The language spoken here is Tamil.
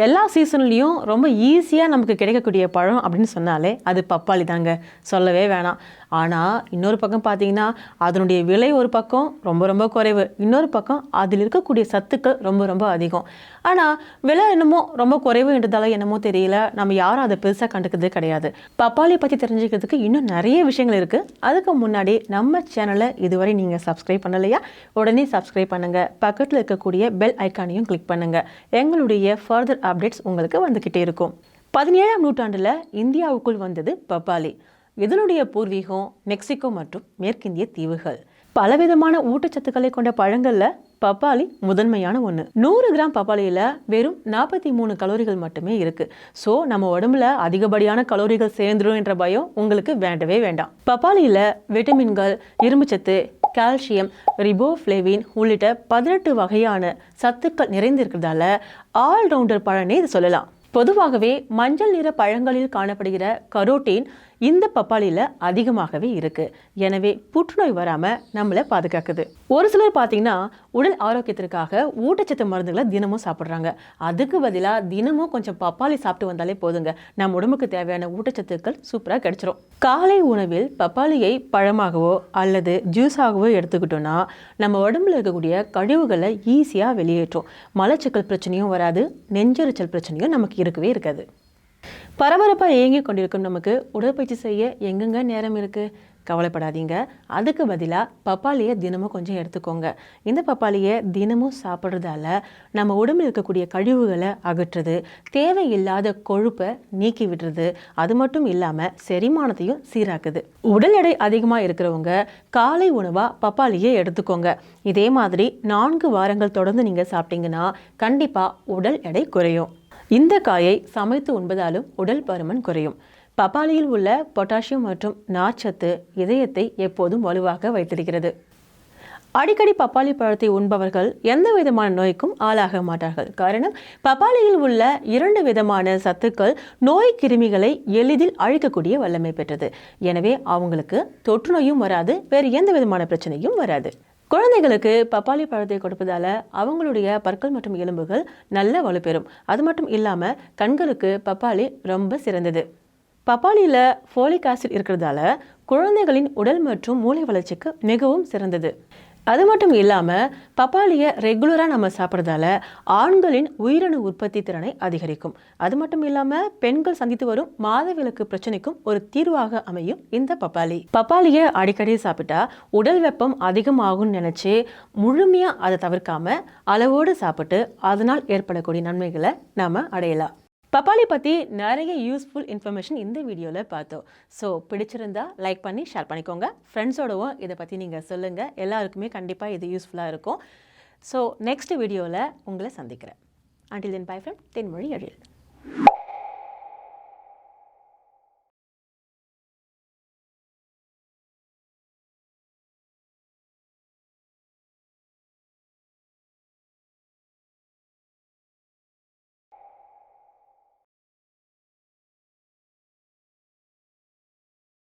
எல்லா சீசன்லேயும் ரொம்ப ஈஸியாக நமக்கு கிடைக்கக்கூடிய பழம் அப்படின்னு சொன்னாலே அது பப்பாளி தாங்க, சொல்லவே வேணாம். ஆனால் இன்னொரு பக்கம் பார்த்தீங்கன்னா அதனுடைய விலை ஒரு பக்கம் ரொம்ப ரொம்ப குறைவு, இன்னொரு பக்கம் அதில் இருக்கக்கூடிய சத்துக்கள் ரொம்ப ரொம்ப அதிகம். ஆனால் விலை என்னமோ ரொம்ப குறைவுன்றதால என்னமோ தெரியல, நம்ம யாரும் அதை பெருசாக கண்டுக்கிறது கிடையாது. பப்பாளி பற்றி தெரிஞ்சுக்கிறதுக்கு இன்னும் நிறைய விஷயங்கள் இருக்குது. அதுக்கு முன்னாடி நம்ம சேனலை இதுவரை நீங்கள் சப்ஸ்கிரைப் பண்ணலையா, உடனே சப்ஸ்கிரைப் பண்ணுங்கள். பக்கத்தில் இருக்கக்கூடிய பெல் ஐக்கானையும் கிளிக் பண்ணுங்கள். எங்களுடைய ஃபர்தர் அப்டேட்ஸ் உங்களுக்கு வந்துக்கிட்டே இருக்கும். 17ஆம் நூற்றாண்டில் இந்தியாவுக்குள் வந்தது பப்பாளி. இதனுடைய பூர்வீகம் மெக்சிகோ மற்றும் மேற்கிந்திய தீவுகள். பலவிதமான ஊட்டச்சத்துக்களை கொண்ட பழங்களில் பப்பாளி முதன்மையான ஒன்று. 100 கிராம் பப்பாளியில் வெறும் 43 கலோரிகள் மட்டுமே இருக்குது. ஸோ நம்ம உடம்புல அதிகப்படியான கலோரிகள் சேர்ந்துடும் என்ற பயம் உங்களுக்கு வேண்டவே வேண்டாம். பப்பாளியில் விட்டமின்கள், இரும்புச்சத்து, கால்சியம், ரிபோஃப்ளேவின் உள்ளிட்ட 18 வகையான சத்துக்கள் நிறைந்திருக்கிறதால ஆல்ரவுண்டர் பழனே இது சொல்லலாம். பொதுவாகவே மஞ்சள் நிற பழங்களில் காணப்படுகிற கரோட்டின் இந்த பப்பாளியில் அதிகமாகவே இருக்குது. எனவே புற்றுநோய் வராமல் நம்மளை பாதுகாக்குது. ஒரு சிலர் பார்த்தீங்கன்னா உடல் ஆரோக்கியத்திற்காக ஊட்டச்சத்து மருந்துகளை தினமும் சாப்பிட்றாங்க. அதுக்கு பதிலாக தினமும் கொஞ்சம் பப்பாளி சாப்பிட்டு வந்தாலே போதுங்க, நம்ம உடம்புக்கு தேவையான ஊட்டச்சத்துக்கள் சூப்பராக கிடைச்சிரும். காலை உணவில் பப்பாளியை பழமாகவோ அல்லது ஜூஸாகவோ எடுத்துக்கிட்டோன்னா நம்ம உடம்புல இருக்கக்கூடிய கழிவுகளை ஈஸியாக வெளியேற்றும். மலச்சிக்கல் பிரச்சனையும் வராது, நெஞ்செரிச்சல் பிரச்சனையும் நமக்கு இருக்கவே இருக்காது. பரபரப்பாக இயங்கி கொண்டிருக்கும் நமக்கு உடற்பயிற்சி செய்ய எங்கெங்க நேரம் இருக்குது? கவலைப்படாதீங்க. அதுக்கு பதிலாக பப்பாளியை தினமும் கொஞ்சம் எடுத்துக்கோங்க. இந்த பப்பாளியை தினமும் சாப்பிட்றதால நம்ம உடம்பில் இருக்கக்கூடிய கழிவுகளை அகற்றுறது, தேவையில்லாத கொழுப்பை நீக்கி விடுறது, அது மட்டும் இல்லாமல் செரிமானத்தையும் சீராக்குது. உடல் எடை அதிகமாக இருக்கிறவங்க காலை உணவாக பப்பாளியை எடுத்துக்கோங்க. இதே மாதிரி 4 வாரங்கள் தொடர்ந்து நீங்கள் சாப்பிட்டீங்கன்னா கண்டிப்பாக உடல் எடை குறையும். இந்த காயை சமைத்து உண்பதாலும் உடல் பருமன் குறையும். பப்பாளியில் உள்ள பொட்டாசியம் மற்றும் நார்ச்சத்து இதயத்தை எப்போதும் வலுவாக வைத்திருக்கிறது. அடிக்கடி பப்பாளி பழத்தை உண்பவர்கள் எந்த விதமான நோய்க்கும் ஆளாக மாட்டார்கள். காரணம், பப்பாளியில் உள்ள 2 விதமான சத்துக்கள் நோய் கிருமிகளை எளிதில் அழிக்கக்கூடிய வல்லமை பெற்றது. எனவே அவங்களுக்கு தொற்று நோயும் வராது, வேறு எந்த விதமான பிரச்சனையும் வராது. குழந்தைகளுக்கு பப்பாளி பழத்தை கொடுப்பதால அவங்களுடைய பற்கள் மற்றும் எலும்புகள் நல்ல வலுப்பெறும். அது மட்டும் இல்லாமல் கண்களுக்கு பப்பாளி ரொம்ப சிறந்தது. பப்பாளியில் ஃபோலிக் ஆசிட் இருக்கிறதால குழந்தைகளின் உடல் மற்றும் மூளை வளர்ச்சிக்கு மிகவும் சிறந்தது. அது மட்டும் இல்லாமல் பப்பாளியை ரெகுலராக நம்ம சாப்பிட்றதால ஆண்களின் உயிரணு உற்பத்தி திறனை அதிகரிக்கும். அது மட்டும் இல்லாமல் பெண்கள் சந்தித்து வரும் மாதவிலக்கு பிரச்சனைக்கும் ஒரு தீர்வாக அமையும் இந்த பப்பாளி. பப்பாளியை அடிக்கடி சாப்பிட்டா உடல் வெப்பம் அதிகமாகும்னு நினச்சி முழுமையாக அதை தவிர்க்காம அளவோடு சாப்பிட்டு அதனால் ஏற்படக்கூடிய நன்மைகளை நாம் அடையலாம். பப்பாளி பற்றி நிறைய யூஸ்ஃபுல் இன்ஃபர்மேஷன் இந்த வீடியோவில் பார்த்தோம். ஸோ பிடிச்சிருந்தா லைக் பண்ணி ஷேர் பண்ணிக்கோங்க. ஃப்ரெண்ட்ஸோடவும் இதை பற்றி நீங்கள் சொல்லுங்கள். எல்லாருக்குமே கண்டிப்பாக இது யூஸ்ஃபுல்லாக இருக்கும். ஸோ நெக்ஸ்ட் வீடியோவில் உங்களை சந்திக்கிறேன். Until then, bye from Thenmozhi Ezhil.